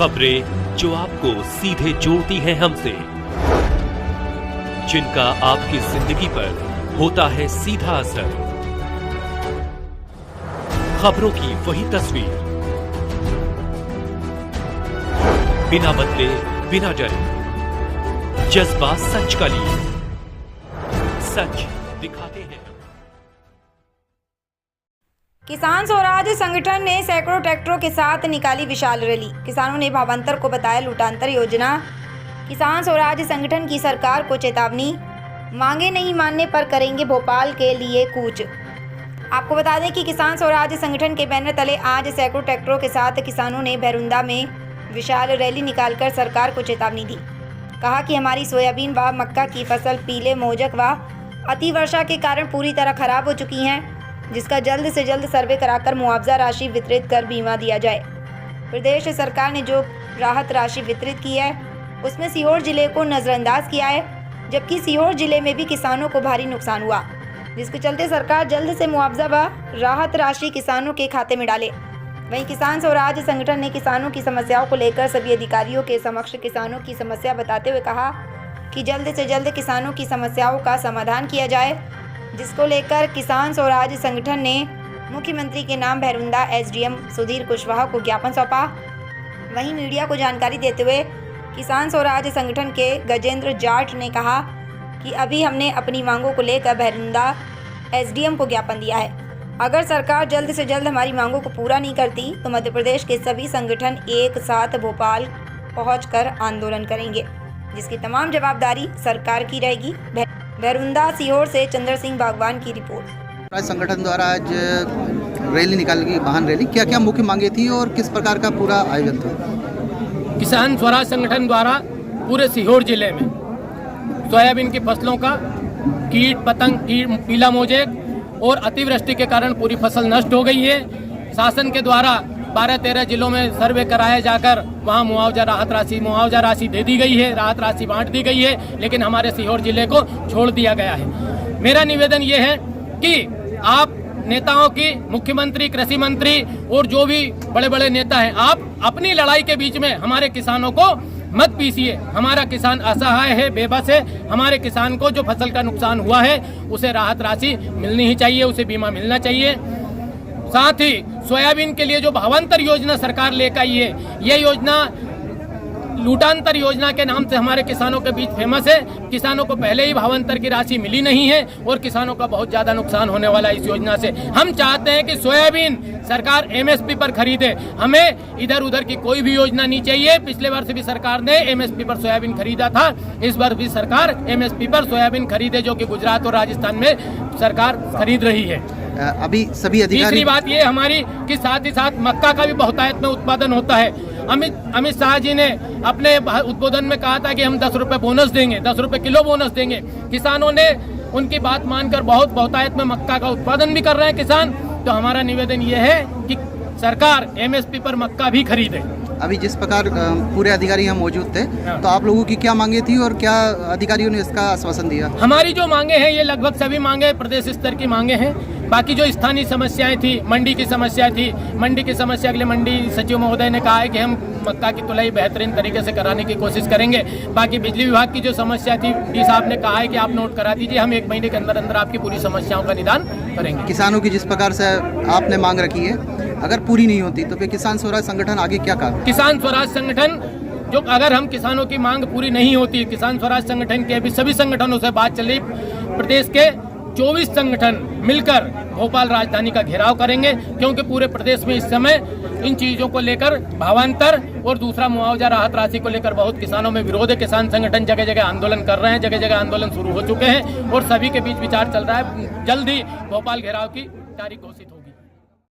खबरें जो आपको सीधे जोड़ती हैं हमसे, जिनका आपकी जिंदगी पर होता है सीधा असर। खबरों की वही तस्वीर, बिना बदले बिना डरे, जज्बा सच का लिए, सच दिखाते हैं। किसान स्वराज संगठन ने सैकड़ों ट्रैक्टरों के साथ निकाली विशाल रैली। किसानों ने भावांतर को बताया लूटांतर योजना। किसान स्वराज संगठन की सरकार को चेतावनी, मांगे नहीं मानने पर करेंगे भोपाल के लिए कूच। आपको बता दें कि किसान स्वराज संगठन के बैनर तले आज सैकड़ों ट्रैक्टरों के साथ किसानों ने भैरुंदा में विशाल रैली निकालकर सरकार को चेतावनी दी। कहा कि हमारी सोयाबीन व मक्का की फसल पीले मोजक व अतिवर्षा के कारण पूरी तरह खराब हो चुकी हैं, जिसका जल्द से जल्द सर्वे कराकर मुआवजा राशि वितरित कर बीमा दिया जाए। प्रदेश सरकार ने जो राहत राशि वितरित की है उसमें सीहोर जिले को नज़रअंदाज किया है, जबकि सीहोर जिले में भी किसानों को भारी नुकसान हुआ, जिसके चलते सरकार जल्द से मुआवजा व राहत राशि किसानों के खाते में डाले। वहीं किसान स्वराज संगठन ने किसानों की समस्याओं को लेकर सभी अधिकारियों के समक्ष किसानों की समस्या बताते हुए कहा कि जल्द से जल्द किसानों की समस्याओं का समाधान किया जाए, जिसको लेकर किसान स्वराज संगठन ने मुख्यमंत्री के नाम भैरुंदा एसडीएम सुधीर कुशवाहा को ज्ञापन सौंपा। वहीं मीडिया को जानकारी देते हुए किसान स्वराज संगठन के गजेंद्र जाट ने कहा कि अभी हमने अपनी मांगों को लेकर भैरुंदा एसडीएम को ज्ञापन दिया है। अगर सरकार जल्द से जल्द हमारी मांगों को पूरा नहीं करती तो मध्य प्रदेश के सभी संगठन एक साथ भोपाल पहुंचकर आंदोलन करेंगे, जिसकी तमाम जवाबदारी सरकार की रहेगी। भैरुंदा सीहोर से चंद्र सिंह बागवान की रिपोर्ट। संगठन द्वारा आज रैली निकाली, वाहन रैली, क्या क्या मुख्य मांगे थी और किस प्रकार का पूरा आयोजन था? किसान स्वराज संगठन द्वारा पूरे सीहोर जिले में सोयाबीन की फसलों का कीट पतंग, पीला मोजेक और अतिवृष्टि के कारण पूरी फसल नष्ट हो गई है। शासन के द्वारा 12-13 जिलों में सर्वे कराया जाकर वहां मुआवजा राशि दे दी गई है, राहत राशि बांट दी गई है, लेकिन हमारे सीहोर जिले को छोड़ दिया गया है। मेरा निवेदन ये है कि आप नेताओं की, मुख्यमंत्री, कृषि मंत्री और जो भी बड़े बड़े नेता हैं, आप अपनी लड़ाई के बीच में हमारे किसानों को मत पीसिए। हमारा किसान असहाय है, बेबस है। हमारे किसान को जो फसल का नुकसान हुआ है उसे राहत राशि मिलनी ही चाहिए, उसे बीमा मिलना चाहिए। साथ ही सोयाबीन के लिए जो भावांतर योजना सरकार लेकर आई है, ये योजना लूटांतर योजना के नाम से हमारे किसानों के बीच फेमस है। किसानों को पहले ही भावांतर की राशि मिली नहीं है और किसानों का बहुत ज्यादा नुकसान होने वाला है इस योजना से। हम चाहते हैं कि सोयाबीन सरकार एमएसपी पर खरीदे, हमें इधर उधर की कोई भी योजना नहीं चाहिए। पिछले वर्ष भी सरकार ने एमएसपी पर सोयाबीन खरीदा था, इस बार भी सरकार एमएसपी पर सोयाबीन खरीदे, जो कि गुजरात और राजस्थान में सरकार खरीद रही है। अभी सभी अधिकारी, तीसरी बात ये हमारी कि साथ ही साथ मक्का का भी बहुतायत में उत्पादन होता है। अमित शाह जी ने अपने उद्बोधन में कहा था कि हम 10 रुपए बोनस देंगे, 10 रुपए किलो बोनस देंगे। किसानों ने उनकी बात मानकर बहुतायत में मक्का का उत्पादन भी कर रहे हैं किसान। तो हमारा निवेदन ये है कि सरकार एमएसपी पर मक्का भी खरीदे। अभी जिस प्रकार पूरे अधिकारी यहाँ मौजूद थे, तो आप लोगों की क्या मांगे थी और क्या अधिकारियों ने इसका आश्वासन दिया? हमारी जो मांगे हैं ये लगभग सभी मांगे प्रदेश स्तर की मांगे हैं। बाकी जो स्थानीय समस्याएं थी, मंडी की समस्या थी, मंडी की समस्या के लिए मंडी सचिव महोदय ने कहा है कि हम मक्का की तुलाई बेहतरीन तरीके से कराने की कोशिश करेंगे। बाकी बिजली विभाग की जो समस्या थी, डी साहब ने कहा है कि आप नोट करा दीजिए, हम 1 महीने के अंदर अंदर आपकी पूरी समस्याओं का निदान करेंगे। किसानों की जिस प्रकार से आपने मांग रखी है, अगर पूरी नहीं होती तो फिर किसान स्वराज संगठन आगे क्या करेगा? किसान स्वराज संगठन जो, अगर हम किसानों की मांग पूरी नहीं होती, किसान स्वराज संगठन के अभी सभी संगठनों से बात चल रही, प्रदेश के 24 संगठन मिलकर भोपाल राजधानी का घेराव करेंगे, क्योंकि पूरे प्रदेश में इस समय इन चीजों को लेकर भावांतर और दूसरा मुआवजा राहत राशि को लेकर बहुत किसानों में विरोध है। किसान संगठन जगह जगह आंदोलन कर रहे हैं, जगह जगह आंदोलन शुरू हो चुके हैं और सभी के बीच विचार चल रहा है। जल्द ही भोपाल घेराव की तारीख घोषित होगी।